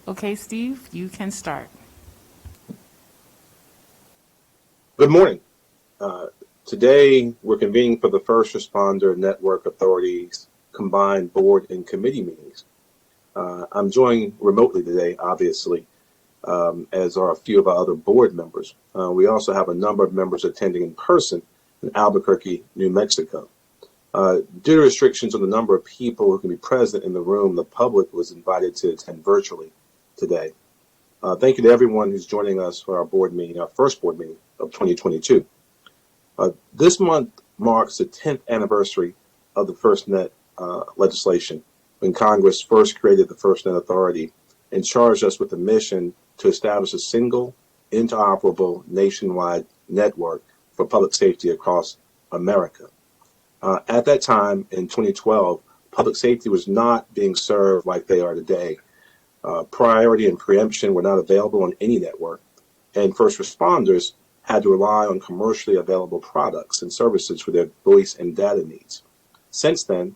Okay, Steve, you can start. Good morning. Today, we're convening for the First Responder Network Authority's combined board and committee meetings. I'm joined remotely today, obviously, as are a few of our other board members. We also have a number of members attending in person in Albuquerque, New Mexico. Due to restrictions on the number of people who can be present in the room, the public was invited to attend virtually today. Thank you to everyone who's joining us for our board meeting, our first board meeting of 2022. This month marks the 10th anniversary of the FirstNet legislation, when Congress first created the FirstNet Authority and charged us with the mission to establish a single, interoperable, nationwide network for public safety across America. At that time, in 2012, public safety was not being served like they are today. Priority and preemption were not available on any network, and first responders had to rely on commercially available products and services for their voice and data needs. Since then,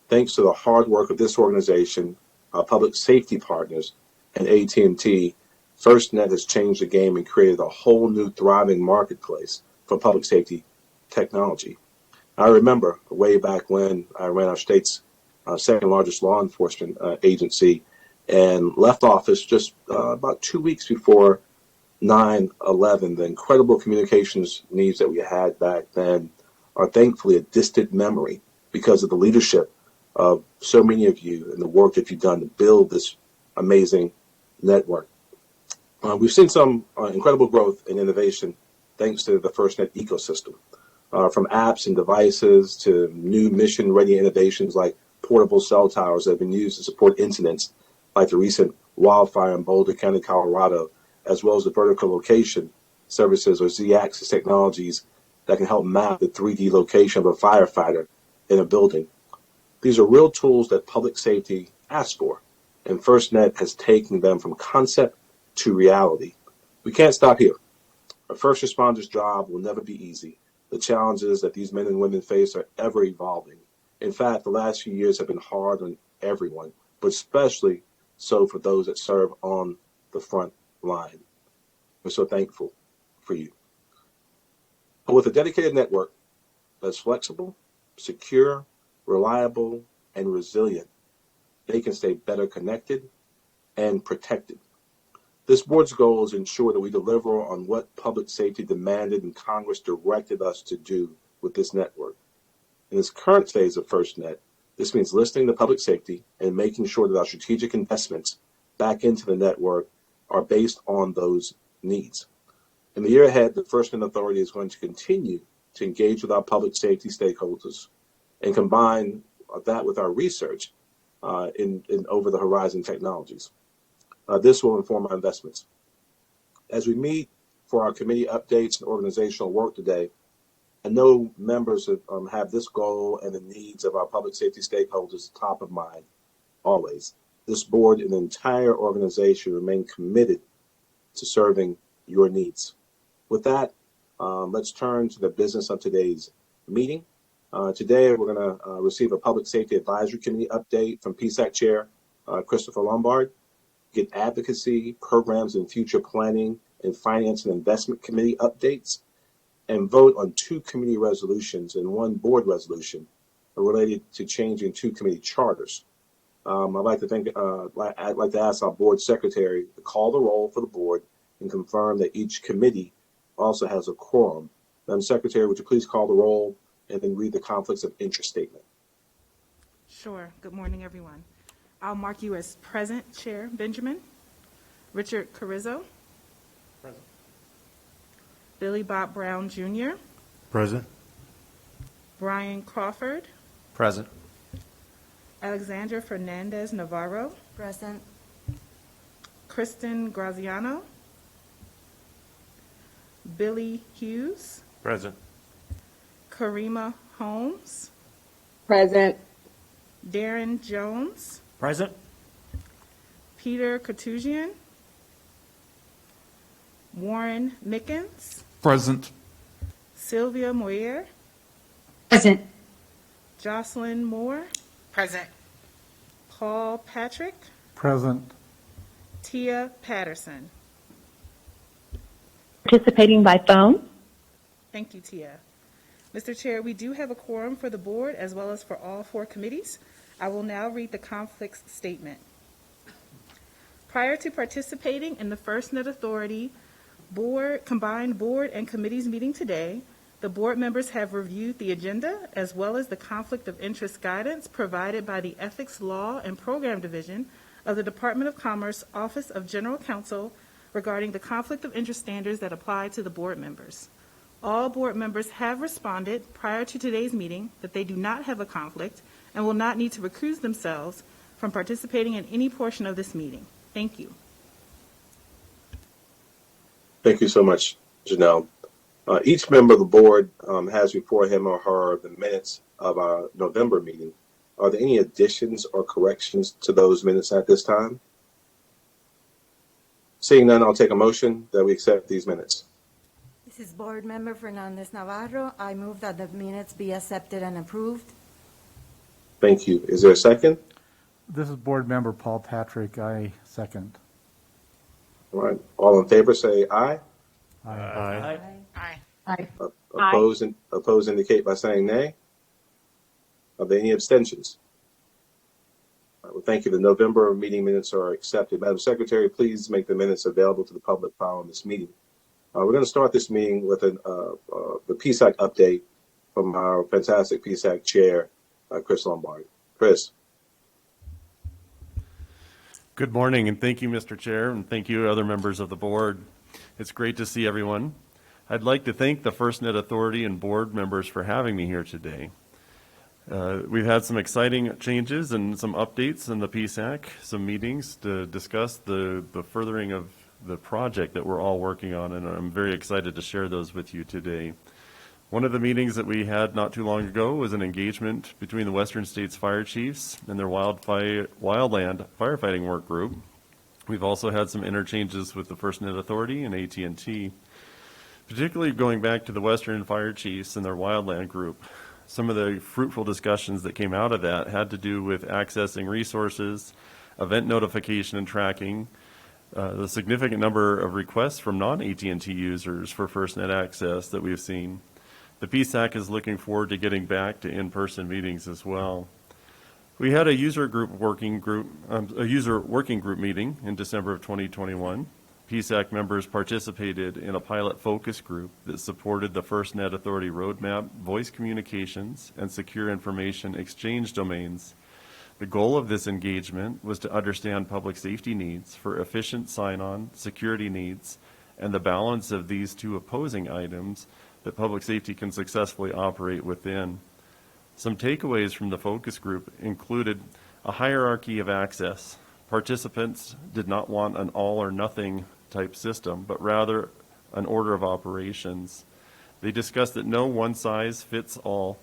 thanks to the hard work of this organization, our public safety partners, and AT&T, FirstNet has changed the game and created a whole new thriving marketplace for public safety technology. I remember way back when I ran our state's second largest law enforcement agency and left office just about 2 weeks before 9/11. The incredible communications needs that we had back then are thankfully a distant memory because of the leadership of so many of you and the work that you've done to build this amazing network. We've seen some incredible growth and innovation thanks to the FirstNet ecosystem. From apps and devices to new mission-ready innovations like portable cell towers that have been used to support incidents like the recent wildfire in Boulder County, Colorado, as well as the vertical location services or Z-axis technologies that can help map the 3D location of a firefighter in a building. These are real tools that public safety asks for, and FirstNet has taken them from concept to reality. We can't stop here. A first responder's job will never be easy. The challenges that these men and women face are ever evolving. In fact, the last few years have been hard on everyone, but especially so for those that serve on the front line. We're so thankful for you. But with a dedicated network that's flexible, secure, reliable, and resilient, they can stay better connected and protected. This board's goal is to ensure that we deliver on what public safety demanded and Congress directed us to do with this network. In this current phase of FirstNet, this means listening to public safety and making sure that our strategic investments back into the network are based on those needs. In the year ahead, the FirstNet Authority is going to continue to engage with our public safety stakeholders and combine that with our research in over-the-horizon technologies. This will inform our investments. As we meet for our committee updates and organizational work today, I know members have this goal and the needs of our public safety stakeholders top of mind, always. This board and the entire organization remain committed to serving your needs. With that, let's turn to the business of today's meeting. Today, we're going to receive a Public Safety Advisory Committee update from PSAC Chair Christopher Lombard, get advocacy, programs and future planning and finance and investment committee updates, and vote on 2 committee resolutions and 1 board resolution related to changing 2 committee charters. I'd like to ask our board secretary to call the roll for the board and confirm that each committee also has a quorum. Madam Secretary, would you please call the roll and then read the conflicts of interest statement? Sure. Good morning, everyone. I'll mark you as present, Chair Benjamin. Richard Carrizo. Present. Billy Bob Brown, Jr. Present. Brian Crawford. Present. Alexandra Fernandez Navarro. Present. Kristen Graziano. Billy Hughes. Present. Karima Holmes. Present. Darren Jones. Present. Peter Katusian. Warren Mickens. Present. Sylvia Moyer. Present. Jocelyn Moore. Present. Paul Patrick. Present. Tia Patterson. Participating by phone. Thank you, Tia. Mr. Chair, we do have a quorum for the board as well as for all 4 committees. I will now read the conflicts statement. Prior to participating in the FirstNet Authority Board, combined board and committees meeting today, the board members have reviewed the agenda as well as the conflict of interest guidance provided by the Ethics Law and Program Division of the Department of Commerce Office of General Counsel regarding the conflict of interest standards that apply to the board members. All board members have responded prior to today's meeting that they do not have a conflict and will not need to recuse themselves from participating in any portion of this meeting. Thank you. Thank you so much, Janelle. Each member of the board has before him or her the minutes of our November meeting. Are there any additions or corrections to those minutes at this time? Seeing none, I'll take a motion that we accept these minutes. This is Board Member Fernandez Navarro. I move that the minutes be accepted and approved. Thank you. Is there a second? This is Board Member Paul Patrick. I second. All right. All in favor, say aye. Aye. Aye. Oppose indicate by saying nay. Are there any abstentions? All right, well, thank you. The November meeting minutes are accepted. Madam Secretary, please make the minutes available to the public following this meeting. We're going to start this meeting with the PSAC update from our fantastic PSAC chair, Chris Lombard. Chris. Good morning, and thank you, Mr. Chair, and thank you, other members of the board. It's great to see everyone. I'd like to thank the FirstNet Authority and board members for having me here today. We've had some exciting changes and some updates in the PSAC, some meetings to discuss the furthering of the project that we're all working on, and I'm very excited to share those with you today. One of the meetings that we had not too long ago was an engagement between the Western States Fire Chiefs and their wildland firefighting work group. We've also had some interchanges with the FirstNet Authority and AT&T, particularly going back to the Western Fire Chiefs and their wildland group. Some of the fruitful discussions that came out of that had to do with accessing resources, event notification and tracking, the significant number of requests from non-AT&T users for FirstNet access that we've seen. The PSAC is looking forward to getting back to in-person meetings as well. We had a user working group meeting in December of 2021. PSAC members participated in a pilot focus group that supported the FirstNet Authority roadmap, voice communications, and secure information exchange domains. The goal of this engagement was to understand public safety needs for efficient sign-on, security needs, and the balance of these two opposing items that public safety can successfully operate within. Some takeaways from the focus group included a hierarchy of access. Participants did not want an all or nothing type system, but rather an order of operations. They discussed that no one size fits all.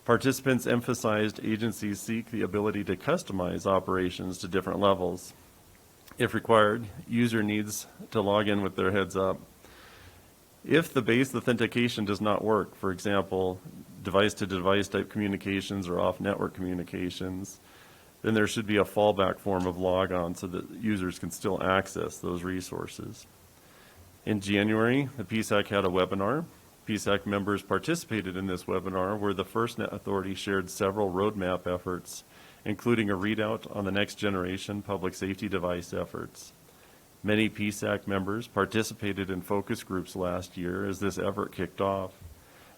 Participants emphasized agencies seek the ability to customize operations to different levels. If required, user needs to log in with their heads up. If the base authentication does not work, for example, device-to-device type communications or off-network communications, then there should be a fallback form of logon so that users can still access those resources. In January, the PSAC had a webinar. PSAC members participated in this webinar where the FirstNet Authority shared several roadmap efforts, including a readout on the next generation public safety device efforts. Many PSAC members participated in focus groups last year as this effort kicked off.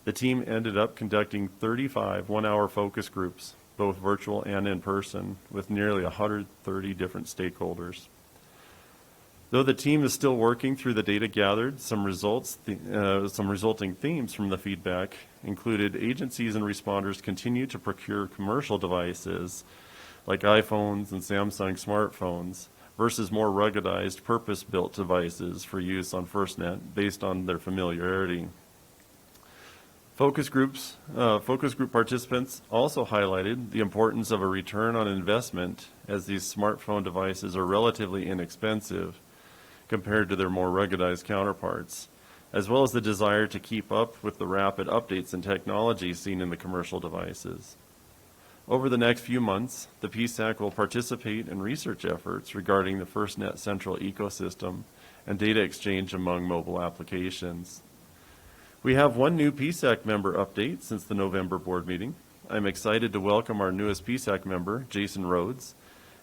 The team ended up conducting 35 one-hour focus groups, both virtual and in person, with nearly 130 different stakeholders. Though the team is still working through the data gathered, some resulting themes from the feedback included agencies and responders continue to procure commercial devices like iPhones and Samsung smartphones versus more ruggedized, purpose-built devices for use on FirstNet based on their familiarity. Focus group participants also highlighted the importance of a return on investment as these smartphone devices are relatively inexpensive compared to their more ruggedized counterparts, as well as the desire to keep up with the rapid updates in technology seen in the commercial devices. Over the next few months, the PSAC will participate in research efforts regarding the FirstNet central ecosystem and data exchange among mobile applications. We have one new PSAC member update since the November board meeting. I'm excited to welcome our newest PSAC member, Jason Rhodes.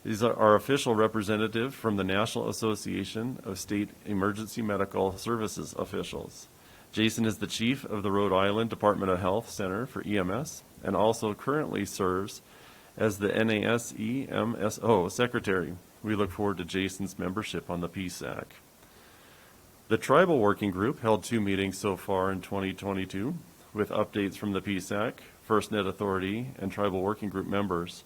He's our official representative from the National Association of State Emergency Medical Services Officials. Jason is the chief of the Rhode Island Department of Health Center for EMS and also currently serves as the NASEMSO secretary. We look forward to Jason's membership on the PSAC. The Tribal Working Group held 2 meetings so far in 2022 with updates from the PSAC, FirstNet Authority, and Tribal Working Group members.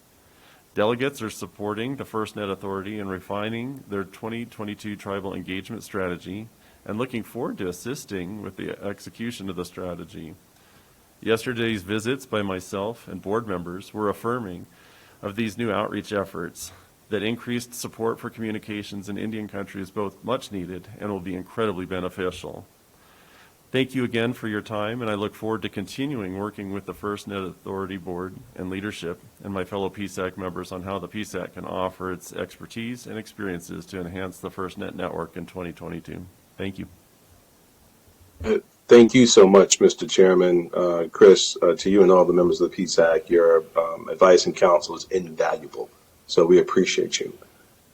Delegates are supporting the FirstNet Authority in refining their 2022 tribal engagement strategy and looking forward to assisting with the execution of the strategy. Yesterday's visits by myself and board members were affirming of these new outreach efforts that increased support for communications in Indian country is both much needed and will be incredibly beneficial. Thank you again for your time, and I look forward to continuing working with the FirstNet Authority Board and leadership and my fellow PSAC members on how the PSAC can offer its expertise and experiences to enhance the FirstNet network in 2022. Thank you. Thank you so much, Mr. Chairman. Chris, to you and all the members of the PSAC, your advice and counsel is invaluable. So we appreciate you.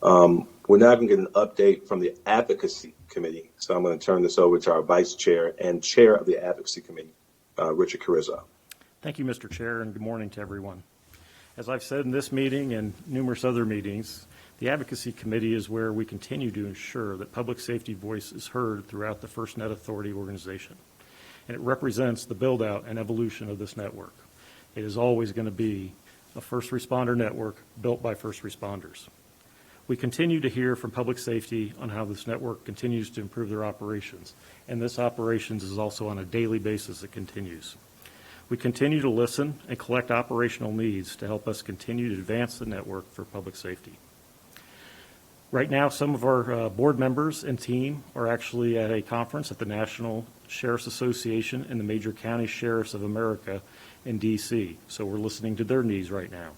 We're now going to get an update from the Advocacy Committee. So I'm going to turn this over to our Vice Chair and Chair of the Advocacy Committee, Richard Carrizo. Thank you, Mr. Chair, and good morning to everyone. As I've said in this meeting and numerous other meetings, the Advocacy Committee is where we continue to ensure that public safety voice is heard throughout the FirstNet Authority organization. And it represents the build-out and evolution of this network. It is always going to be a first responder network built by first responders. We continue to hear from public safety on how this network continues to improve their operations, and this operations is also on a daily basis that continues. We continue to listen and collect operational needs to help us continue to advance the network for public safety. Right now, some of our board members and team are actually at a conference at the National Sheriff's Association and the Major County Sheriffs of America in D.C., so we're listening to their needs right now.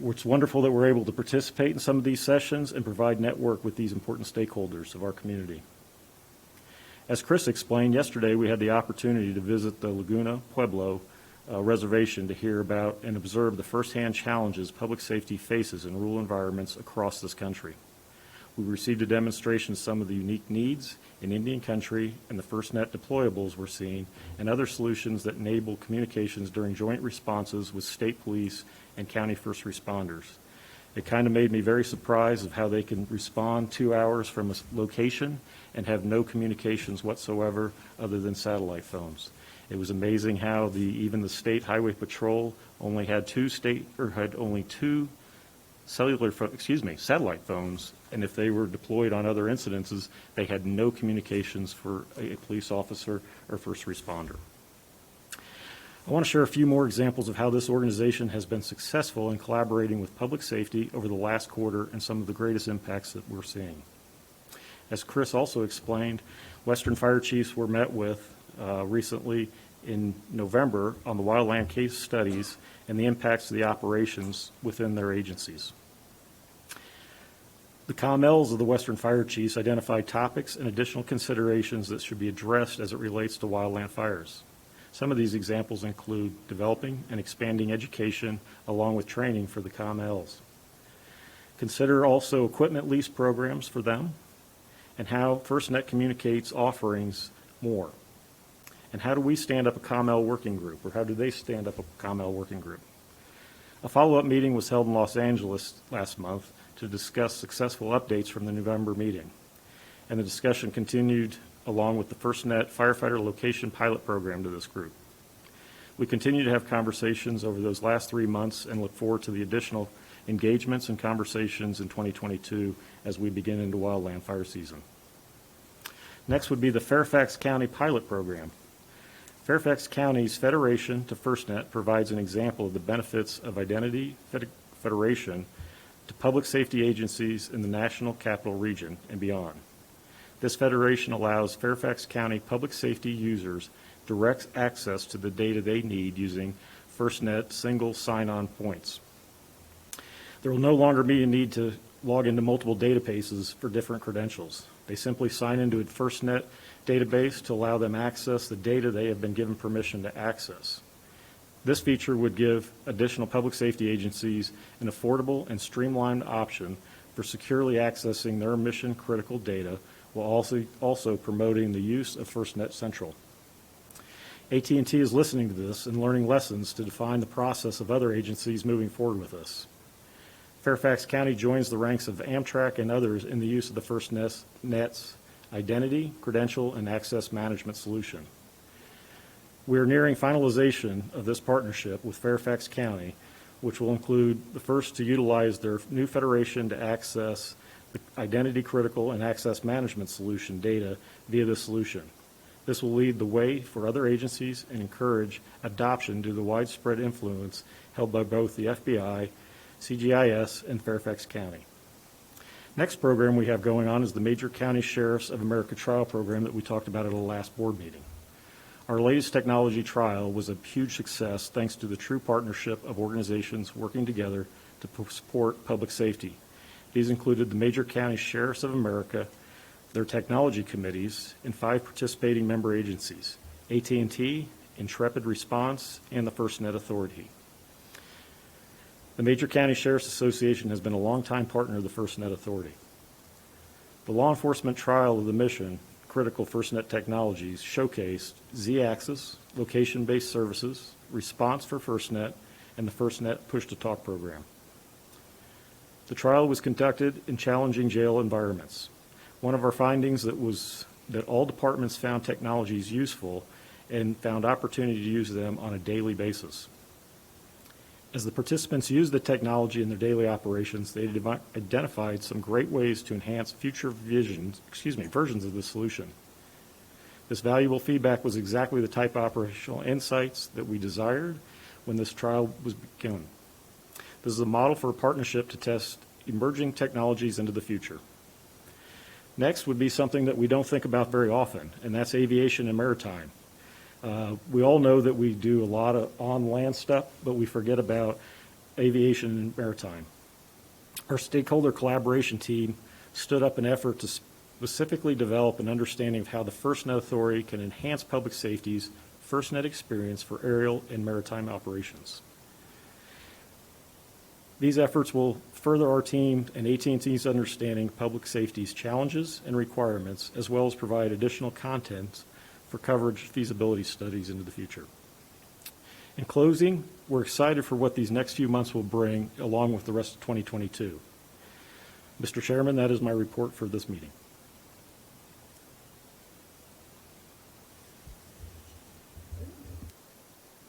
It's wonderful that we're able to participate in some of these sessions and provide network with these important stakeholders of our community. As Chris explained, yesterday we had the opportunity to visit the Laguna Pueblo reservation to hear about and observe the firsthand challenges public safety faces in rural environments across this country. We received a demonstration of some of the unique needs in Indian country and the FirstNet deployables we're seeing and other solutions that enable communications during joint responses with state police and county first responders. It kind of made me very surprised of how they can respond 2 hours from a location and have no communications whatsoever other than satellite phones. It was amazing how even the state highway patrol only had two satellite phones, and if they were deployed on other incidences, they had no communications for a police officer or first responder. I want to share a few more examples of how this organization has been successful in collaborating with public safety over the last quarter and some of the greatest impacts that we're seeing. As Chris also explained, Western Fire Chiefs were met with recently in November on the wildland case studies and the impacts of the operations within their agencies. The COMLs of the Western Fire Chiefs identified topics and additional considerations that should be addressed as it relates to wildland fires. Some of these examples include developing and expanding education along with training for the COMLs. Consider also equipment lease programs for them and how FirstNet communicates offerings more. And how do we stand up a COML working group, or how do they stand up a COML working group? A follow-up meeting was held in Los Angeles last month to discuss successful updates from the November meeting. And the discussion continued along with the FirstNet Firefighter Location Pilot Program to this group. We continue to have conversations over those last 3 months and look forward to the additional engagements and conversations in 2022 as we begin into wildland fire season. Next would be the Fairfax County Pilot Program. Fairfax County's federation to FirstNet provides an example of the benefits of identity federation to public safety agencies in the National Capital Region and beyond. This federation allows Fairfax County public safety users direct access to the data they need using FirstNet single sign-on points. There will no longer be a need to log into multiple databases for different credentials. They simply sign into a FirstNet database to allow them access the data they have been given permission to access. This feature would give additional public safety agencies an affordable and streamlined option for securely accessing their mission-critical data while also promoting the use of FirstNet Central. AT&T is listening to this and learning lessons to define the process of other agencies moving forward with us. Fairfax County joins the ranks of Amtrak and others in the use of the FirstNet's identity, credential, and access management solution. We are nearing finalization of this partnership with Fairfax County, which will include the first to utilize their new federation to access the identity, critical, and access management solution data via this solution. This will lead the way for other agencies and encourage adoption due to the widespread influence held by both the FBI, CGIS, and Fairfax County. Next program we have going on is the Major County Sheriffs of America trial program that we talked about at the last board meeting. Our latest technology trial was a huge success thanks to the true partnership of organizations working together to support public safety. These included the Major County Sheriffs of America, their technology committees, and 5 participating member agencies, AT&T, Intrepid Response, and the FirstNet Authority. The Major County Sheriff's Association has been a longtime partner of the FirstNet Authority. The law enforcement trial of the mission critical FirstNet technologies showcased Z-axis, location-based services, response for FirstNet, and the FirstNet push-to-talk program. The trial was conducted in challenging jail environments. One of our findings was that all departments found technologies useful and found opportunity to use them on a daily basis. As the participants used the technology in their daily operations, they identified some great ways to enhance future versions of the solution. This valuable feedback was exactly the type of operational insights that we desired when this trial was begun. This is a model for a partnership to test emerging technologies into the future. Next would be something that we don't think about very often, and that's aviation and maritime. We all know that we do a lot of on-land stuff, but we forget about aviation and maritime. Our stakeholder collaboration team stood up an effort to specifically develop an understanding of how the FirstNet Authority can enhance public safety's FirstNet experience for aerial and maritime operations. These efforts will further our team and AT&T's understanding of public safety's challenges and requirements, as well as provide additional content for coverage feasibility studies into the future. In closing, we're excited for what these next few months will bring, along with the rest of 2022. Mr. Chairman, that is my report for this meeting.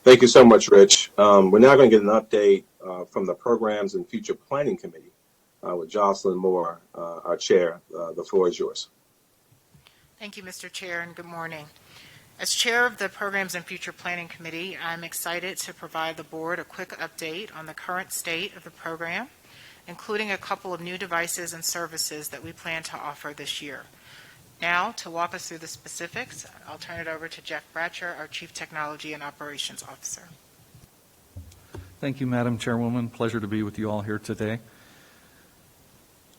Thank you so much, Rich. We're now going to get an update from the Programs and Future Planning Committee with Jocelyn Moore, our chair. The floor is yours. Thank you, Mr. Chair, and good morning. As chair of the Programs and Future Planning Committee, I'm excited to provide the board a quick update on the current state of the program, including a couple of new devices and services that we plan to offer this year. Now, to walk us through the specifics, I'll turn it over to Jeff Bratcher, our Chief Technology and Operations Officer. Thank you, Madam Chairwoman. Pleasure to be with you all here today.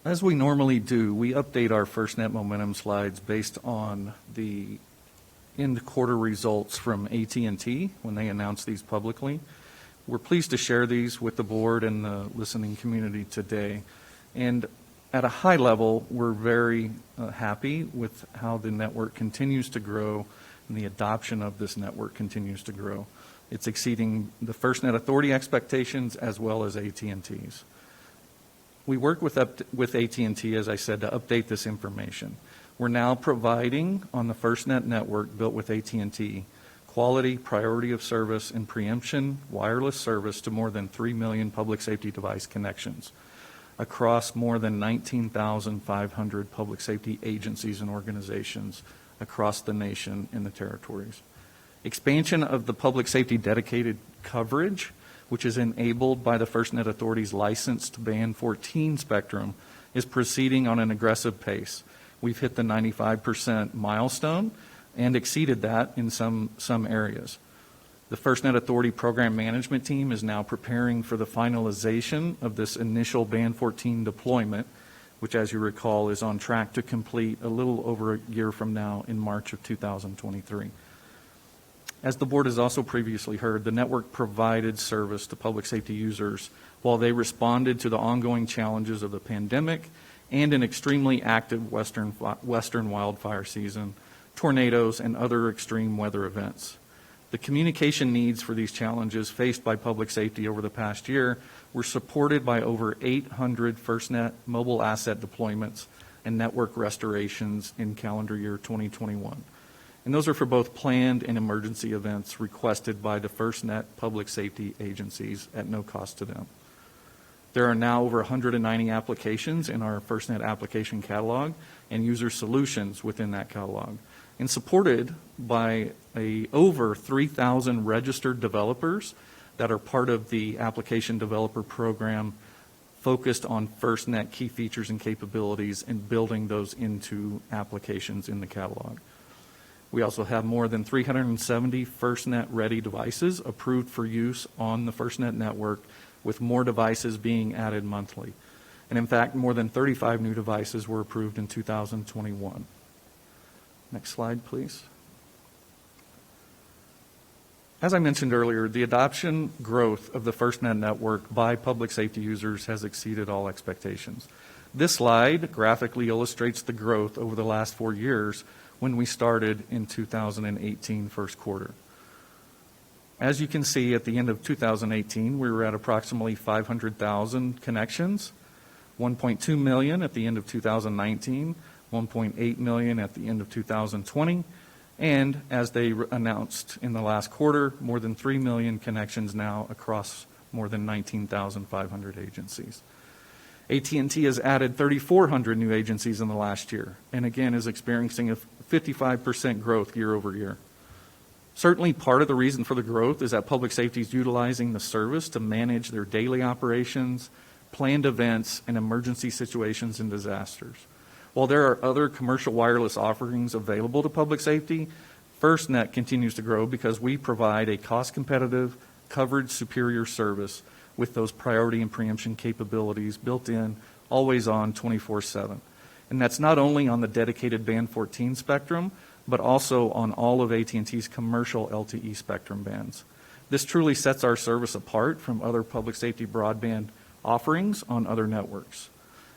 As we normally do, we update our FirstNet Momentum slides based on the end quarter results from AT&T when they announce these publicly. We're pleased to share these with the board and the listening community today. And at a high level, we're very happy with how the network continues to grow and the adoption of this network continues to grow. It's exceeding the FirstNet Authority expectations as well as AT&T's. We work with AT&T, as I said, to update this information. We're now providing on the FirstNet network built with AT&T quality, priority of service, and preemption wireless service to more than 3 million public safety device connections across more than 19,500 public safety agencies and organizations across the nation and the territories. Expansion of the public safety dedicated coverage, which is enabled by the FirstNet Authority's licensed Band 14 spectrum, is proceeding on an aggressive pace. We've hit the 95% milestone and exceeded that in some areas. The FirstNet Authority Program Management Team is now preparing for the finalization of this initial Band 14 deployment, which, as you recall, is on track to complete a little over a year from now in March of 2023. As the board has also previously heard, the network provided service to public safety users while they responded to the ongoing challenges of the pandemic and an extremely active western wildfire season, tornadoes, and other extreme weather events. The communication needs for these challenges faced by public safety over the past year were supported by over 800 FirstNet mobile asset deployments and network restorations in calendar year 2021. And those are for both planned and emergency events requested by the FirstNet public safety agencies at no cost to them. There are now over 190 applications in our FirstNet application catalog and user solutions within that catalog, and supported by over 3,000 registered developers that are part of the application developer program focused on FirstNet key features and capabilities and building those into applications in the catalog. We also have more than 370 FirstNet ready devices approved for use on the FirstNet network, with more devices being added monthly. And in fact, more than 35 new devices were approved in 2021. Next slide, please. As I mentioned earlier, the adoption growth of the FirstNet network by public safety users has exceeded all expectations. This slide graphically illustrates the growth over the last 4 years when we started in 2018 first quarter. As you can see, at the end of 2018, we were at approximately 500,000 connections, 1.2 million at the end of 2019, 1.8 million at the end of 2020, and as they announced in the last quarter, more than 3 million connections now across more than 19,500 agencies. AT&T has added 3,400 new agencies in the last year, and again is experiencing a 55% growth year over year. Certainly part of the reason for the growth is that public safety is utilizing the service to manage their daily operations, planned events, and emergency situations and disasters. While there are other commercial wireless offerings available to public safety, FirstNet continues to grow because we provide a cost-competitive, coverage superior service with those priority and preemption capabilities built in, always on, 24/7. And that's not only on the dedicated Band 14 spectrum, but also on all of AT&T's commercial LTE spectrum bands. This truly sets our service apart from other public safety broadband offerings on other networks.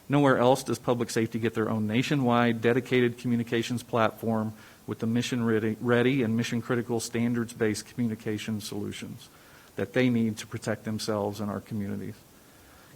Nowhere else does public safety get their own nationwide dedicated communications platform with the mission-ready and mission-critical standards-based communication solutions that they need to protect themselves and our communities.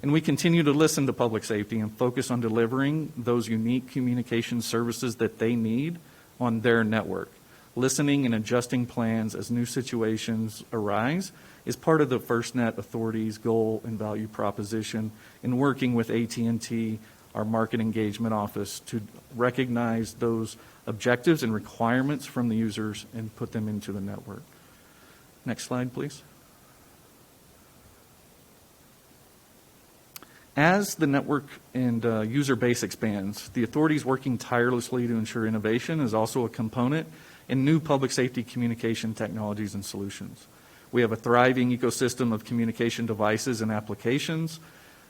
And we continue to listen to public safety and focus on delivering those unique communication services that they need on their network. Listening and adjusting plans as new situations arise is part of the FirstNet Authority's goal and value proposition in working with AT&T, our market engagement office, to recognize those objectives and requirements from the users and put them into the network. Next slide, please. As the network and user base expands, the authority is working tirelessly to ensure innovation is also a component in new public safety communication technologies and solutions. We have a thriving ecosystem of communication devices and applications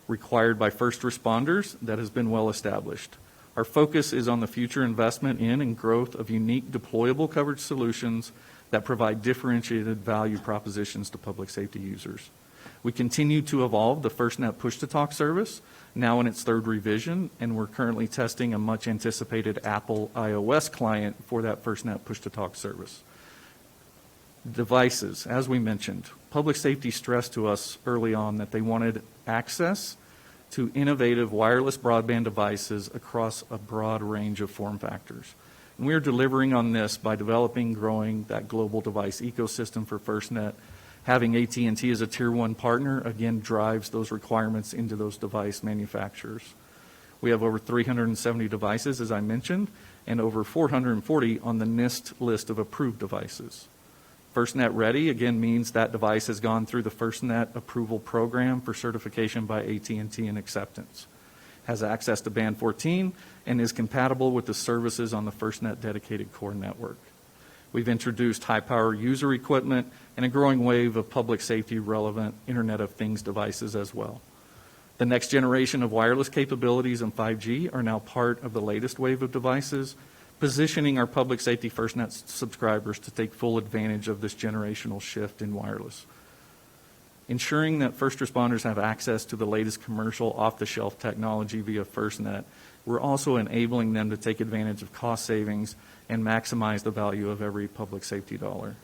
required by first responders that has been well established. Our focus is on the future investment in and growth of unique deployable coverage solutions that provide differentiated value propositions to public safety users. We continue to evolve the FirstNet Push-to-Talk service, now in its third revision, and we're currently testing a much-anticipated Apple iOS client for that FirstNet Push-to-Talk service. Devices, as we mentioned, public safety stressed to us early on that they wanted access to innovative wireless broadband devices across a broad range of form factors. And we are delivering on this by developing, growing that global device ecosystem for FirstNet. Having AT&T as a Tier 1 partner, again, drives those requirements into those device manufacturers. We have over 370 devices, as I mentioned, and over 440 on the NIST list of approved devices. FirstNet Ready, again, means that device has gone through the FirstNet approval program for certification by AT&T and acceptance, has access to Band 14, and is compatible with the services on the FirstNet dedicated core network. We've introduced high-power user equipment and a growing wave of public safety relevant Internet of Things devices as well. The next generation of wireless capabilities and 5G are now part of the latest wave of devices, positioning our public safety FirstNet subscribers to take full advantage of this generational shift in wireless. Ensuring that first responders have access to the latest commercial off-the-shelf technology via FirstNet, we're also enabling them to take advantage of cost savings and maximize the value of every public safety dollar.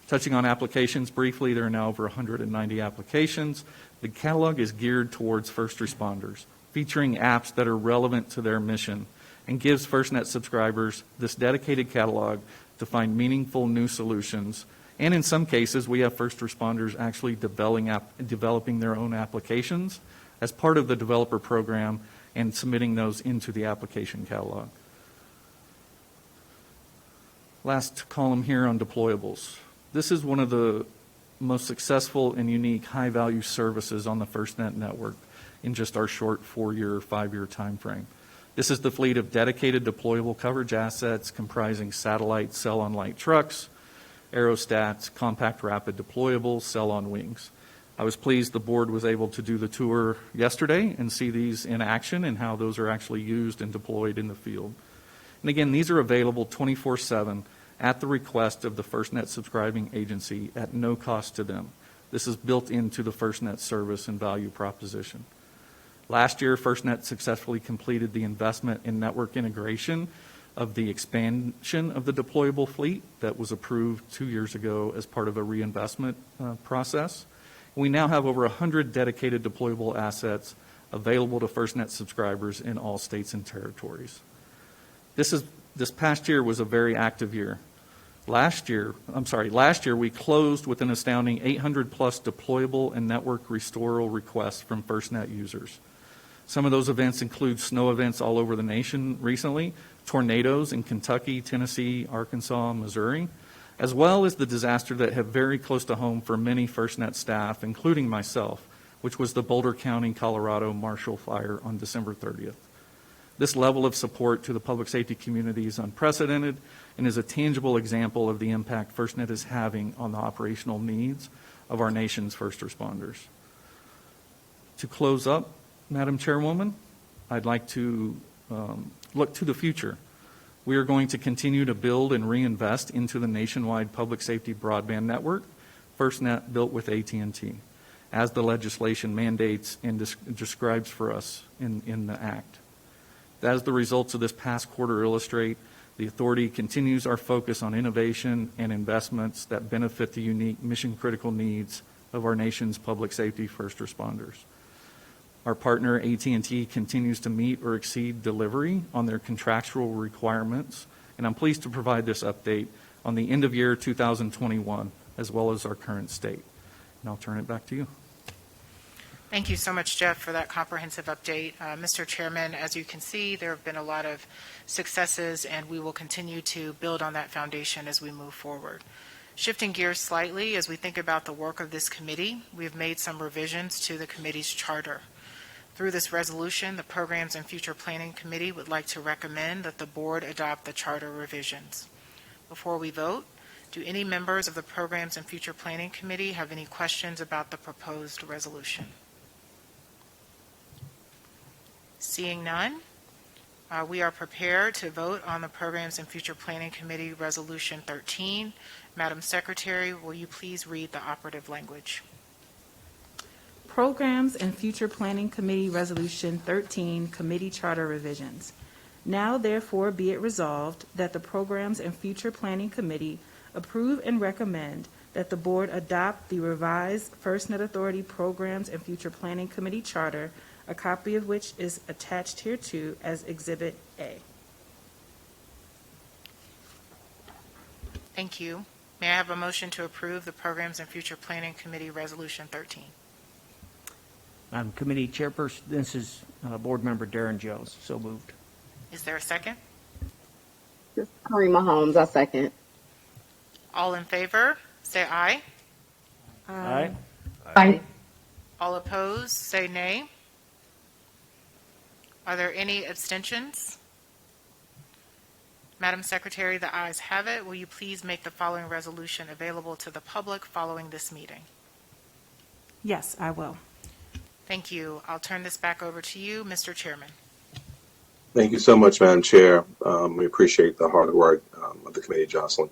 Touching on applications briefly, there are now over 190 applications. The catalog is geared towards first responders, featuring apps that are relevant to their mission, and gives FirstNet subscribers this dedicated catalog to find meaningful new solutions. And in some cases, we have first responders actually developing their own applications as part of the developer program and submitting those into the application catalog. Last column here on deployables. This is one of the most successful and unique high-value services on the FirstNet network in just our short 4-year, 5-year time frame. This is the fleet of dedicated deployable coverage assets comprising satellite cell-on-light trucks, aerostats, compact rapid deployables, cell-on-wings. I was pleased the board was able to do the tour yesterday and see these in action and how those are actually used and deployed in the field. And again, these are available 24/7 at the request of the FirstNet subscribing agency at no cost to them. This is built into the FirstNet service and value proposition. Last year, FirstNet successfully completed the investment in network integration of the expansion of the deployable fleet that was approved 2 years ago as part of a reinvestment process. We now have over 100 dedicated deployable assets available to FirstNet subscribers in all states and territories. This past year was a very active year. Last year we closed with an astounding 800 plus deployable and network restoral requests from FirstNet users. Some of those events include snow events all over the nation recently, tornadoes in Kentucky, Tennessee, Arkansas, Missouri, as well as the disaster that hit very close to home for many FirstNet staff, including myself, which was the Boulder County, Colorado Marshall Fire on December 30th. This level of support to the public safety community is unprecedented and is a tangible example of the impact FirstNet is having on the operational needs of our nation's first responders. To close up, Madam Chairwoman, I'd like to look to the future. We are going to continue to build and reinvest into the nationwide public safety broadband network, FirstNet built with AT&T, as the legislation mandates and describes for us in the Act. As the results of this past quarter illustrate, the authority continues our focus on innovation and investments that benefit the unique mission-critical needs of our nation's public safety first responders. Our partner, AT&T, continues to meet or exceed delivery on their contractual requirements, and I'm pleased to provide this update on the end of year 2021, as well as our current state. And I'll turn it back to you. Thank you so much, Jeff, for that comprehensive update. Mr. Chairman, as you can see, there have been a lot of successes, and we will continue to build on that foundation as we move forward. Shifting gears slightly, as we think about the work of this committee, we have made some revisions to the committee's charter. Through this resolution, the Programs and Future Planning Committee would like to recommend that the board adopt the charter revisions. Before we vote, do any members of the Programs and Future Planning Committee have any questions about the proposed resolution? Seeing none, we are prepared to vote on the Programs and Future Planning Committee Resolution 13. Madam Secretary, will you please read the operative language? Programs and Future Planning Committee Resolution 13, Committee Charter Revisions. Now therefore be it resolved that the Programs and Future Planning Committee approve and recommend that the board adopt the revised FirstNet Authority Programs and Future Planning Committee Charter, a copy of which is attached hereto as Exhibit A. Thank you. May I have a motion to approve the Programs and Future Planning Committee Resolution 13? Madam Committee Chairperson, this is Board Member Darren Jones. So moved. Is there a second? This is Karima Holmes. I second. All in favor, say aye. Aye. Aye. All opposed, say nay. Are there any abstentions? Madam Secretary, the ayes have it. Will you please make the following resolution available to the public following this meeting? Yes, I will. Thank you. I'll turn this back over to you, Mr. Chairman. Thank you so much, Madam Chair. We appreciate the hard work of the committee, Jocelyn,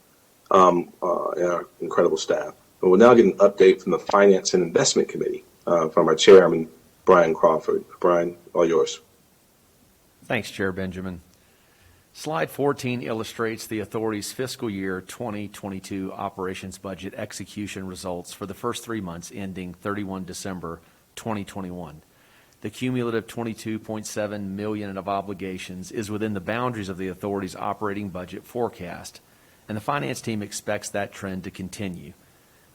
and our incredible staff. And we'll now get an update from the Finance and Investment Committee from our chairman, Brian Crawford. Brian, all yours. Thanks, Chair Benjamin. Slide 14 illustrates the authority's fiscal year 2022 operations budget execution results for the first 3 months ending 31 December 2021. The cumulative $22.7 million of obligations is within the boundaries of the authority's operating budget forecast, and the finance team expects that trend to continue.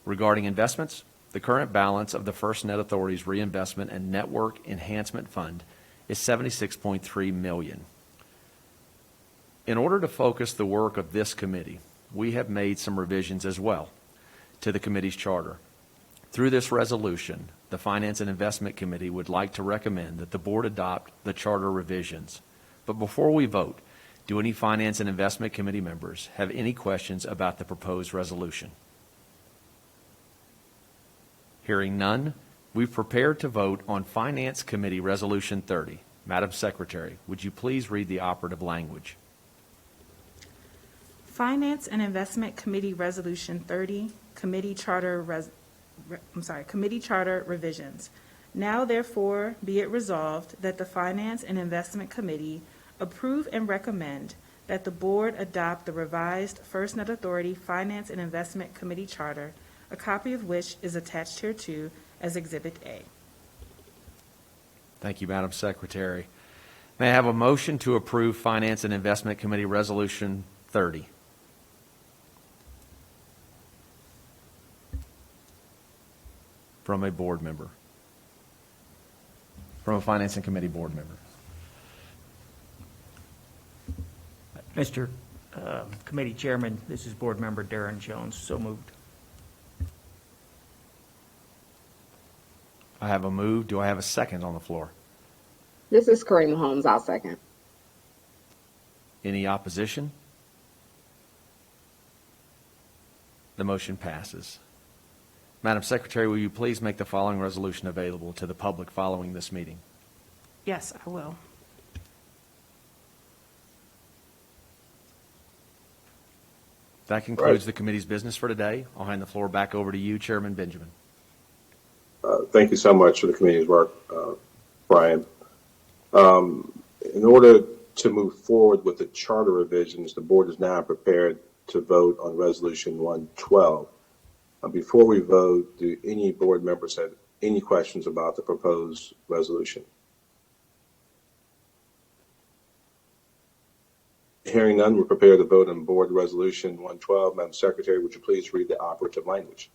Regarding investments, the current balance of the FirstNet Authority's Reinvestment and Network Enhancement Fund is $76.3 million. In order to focus the work of this committee, we have made some revisions as well to the committee's charter. Through this resolution, the Finance and Investment Committee would like to recommend that the board adopt the charter revisions. But before we vote, do any Finance and Investment Committee members have any questions about the proposed resolution? Hearing none, we've prepared to vote on Finance Committee Resolution 30. Madam Secretary, would you please read the operative language? Finance and Investment Committee Resolution 30, Committee Charter Revisions. Now therefore be it resolved that the Finance and Investment Committee approve and recommend that the board adopt the revised FirstNet Authority Finance and Investment Committee Charter, a copy of which is attached hereto as Exhibit A. Thank you, Madam Secretary. May I have a motion to approve Finance and Investment Committee Resolution 30? From a board member. From a Finance and Committee board member. Mr. Committee Chairman, this is Board Member Darren Jones. So moved. I have a move. Do I have a second on the floor? This is Kareem Holmes. I'll second. Any opposition? The motion passes. Madam Secretary, will you please make the following resolution available to the public following this meeting? Yes, I will. That concludes the committee's business for today. I'll hand the floor back over to you, Chairman Benjamin. Thank you so much for the committee's work, Brian. In order to move forward with the charter revisions, the board is now prepared to vote on Resolution 112. Before we vote, do any board members have any questions about the proposed resolution? Hearing none, we're prepared to vote on Board Resolution 112. Madam Secretary, would you please read the operative language?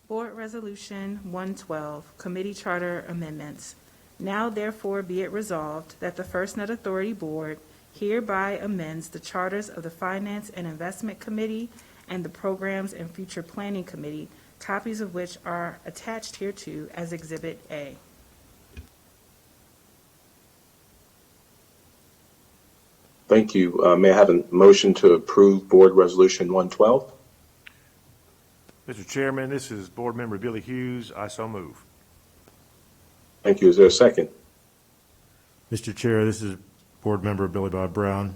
Board Resolution 112, Committee Charter Amendments. Now therefore be it resolved that the FirstNet Authority Board hereby amends the charters of the Finance and Investment Committee and the Programs and Future Planning Committee, copies of which are attached hereto as Exhibit A. Thank you. May I have a motion to approve Board Resolution 112? Mr. Chairman, this is Board Member Billy Hughes. I so move. Thank you. Is there a second? Mr. Chair, this is Board Member Billy Bob Brown.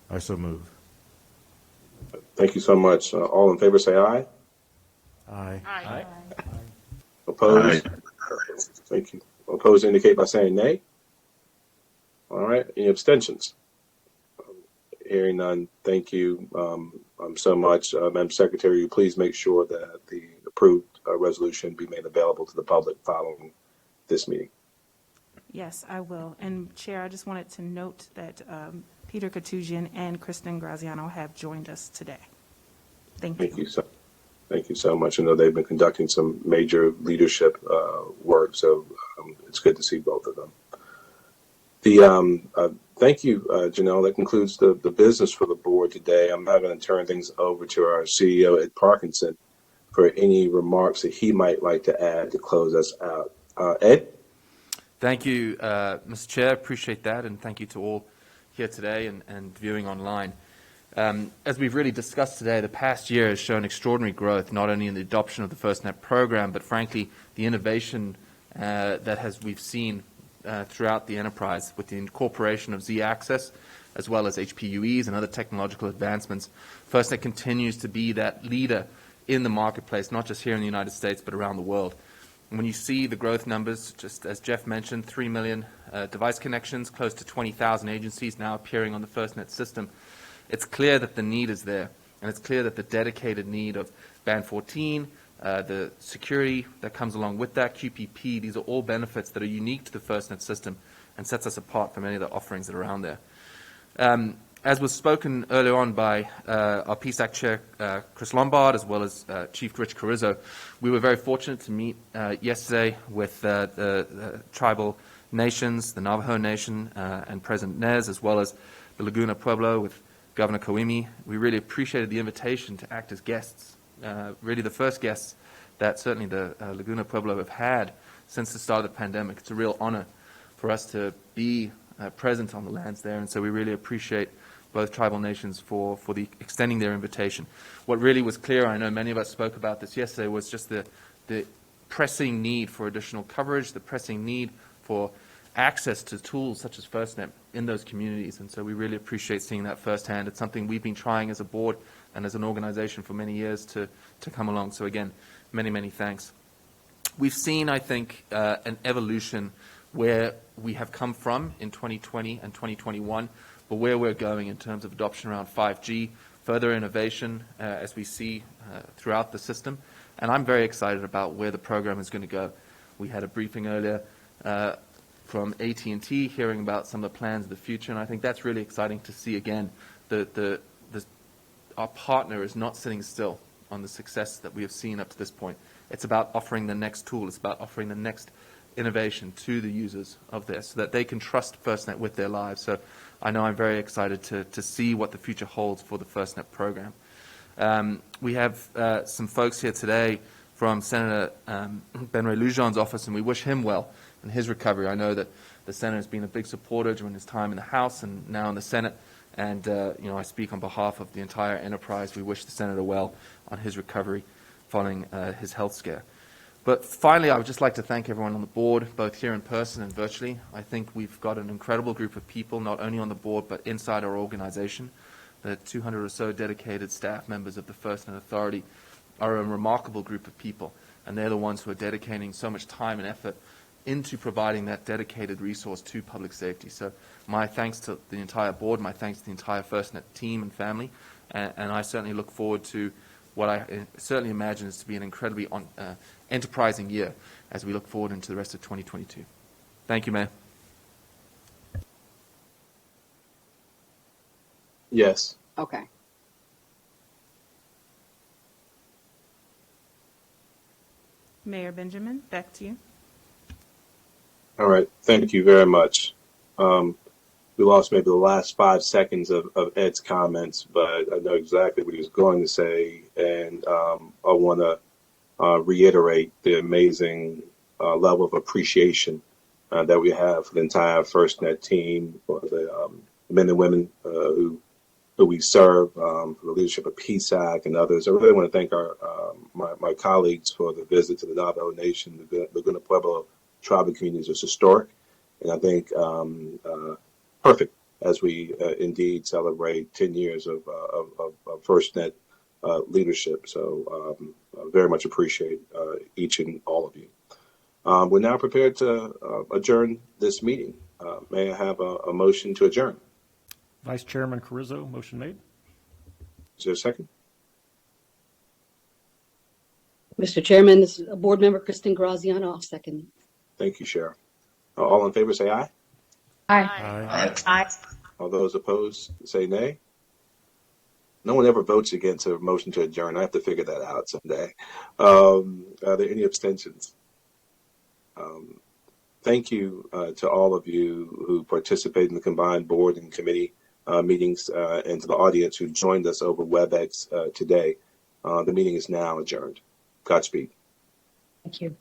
I so move. Thank you so much. All in favor say aye. Aye. Aye. Opposed? Thank you. Opposed indicate by saying nay. All right. Any abstentions? Hearing none, thank you so much. Madam Secretary, you please make sure that the approved resolution be made available to the public following this meeting. Yes, I will. And Chair, I just wanted to note that Peter Katujian and Kristen Graziano have joined us today. Thank you. Thank you so much. I know they've been conducting some major leadership work, so it's good to see both of them. Thank you, Janelle. That concludes the business for the board today. I'm now going to turn things over to our CEO, Ed Parkinson, for any remarks that he might like to add to close us out. Ed? Thank you, Mr. Chair. Appreciate that, and thank you to all here today and viewing online. As we've really discussed today, the past year has shown extraordinary growth, not only in the adoption of the FirstNet program, but frankly, the innovation that we've seen throughout the enterprise with the incorporation of Z-Access, as well as HPUEs and other technological advancements. FirstNet continues to be that leader in the marketplace, not just here in the United States, but around the world. And when you see the growth numbers, just as Jeff mentioned, 3 million device connections, close to 20,000 agencies now appearing on the FirstNet system, it's clear that the need is there, and it's clear that the dedicated need of Band 14, the security that comes along with that, QPP, these are all benefits that are unique to the FirstNet system and sets us apart from any of the offerings that are around there. As was spoken earlier on by our PSAC Chair, Chris Lombard, as well as Chief Rich Carrizo, we were very fortunate to meet yesterday with the tribal nations, the Navajo Nation and President Nez, as well as the Laguna Pueblo with Governor Kawimi. We really appreciated the invitation to act as guests, really the first guests that certainly the Laguna Pueblo have had since the start of the pandemic. It's a real honor for us to be present on the lands there, and so we really appreciate both tribal nations for extending their invitation. What really was clear, I know many of us spoke about this yesterday, was just the pressing need for additional coverage, the pressing need for access to tools such as FirstNet in those communities, and so we really appreciate seeing that firsthand. It's something we've been trying as a board and as an organization for many years to come along. So again, many, many thanks. We've seen, I think, an evolution where we have come from in 2020 and 2021, but where we're going in terms of adoption around 5G, further innovation as we see throughout the system. And I'm very excited about where the program is going to go. We had a briefing earlier from AT&T hearing about some of the plans of the future, and I think that's really exciting to see again. Our partner is not sitting still on the success that we have seen up to this point. It's about offering the next tool. It's about offering the next innovation to the users of this so that they can trust FirstNet with their lives. So I know I'm very excited to see what the future holds for the FirstNet program. We have some folks here today from Senator Ben-Ray Lujan's office, and we wish him well in his recovery. I know that the Senator has been a big supporter during his time in the House and now in the Senate, and I speak on behalf of the entire enterprise. We wish the Senator well on his recovery following his health scare. But finally, I would just like to thank everyone on the board, both here in person and virtually. I think we've got an incredible group of people, not only on the board, but inside our organization. The 200 or so dedicated staff members of the FirstNet Authority are a remarkable group of people, and they're the ones who are dedicating so much time and effort into providing that dedicated resource to public safety. So my thanks to the entire board, my thanks to the entire FirstNet team and family, and I certainly look forward to what I certainly imagine is to be an incredibly enterprising year as we look forward into the rest of 2022. Thank you, Mayor. Yes. Okay. Mayor Benjamin, back to you. All right. Thank you very much. We lost maybe the last 5 seconds of Ed's comments, but I know exactly what he was going to say, and I want to reiterate the amazing level of appreciation that we have for the entire FirstNet team, for the men and women who we serve, for the leadership of PSAC and others. I really want to thank my colleagues for the visit to the Navajo Nation. The Laguna Pueblo tribal communities is historic, and I think perfect as we indeed celebrate 10 years of FirstNet leadership. So very much appreciate each and all of you. We're now prepared to adjourn this meeting. May I have a motion to adjourn? Vice Chairman Carrizo, motion made. Is there a second? Mr. Chairman, this is Board Member Kristen Graziano. I'll second. Thank you, Sheriff. All in favor say aye. Aye. Aye. All those opposed say nay. No one ever votes against a motion to adjourn. I have to figure that out someday. Are there any abstentions? Thank you to all of you who participated in the combined board and committee meetings, and to the audience who joined us over WebEx today. The meeting is now adjourned. Godspeed. Thank you.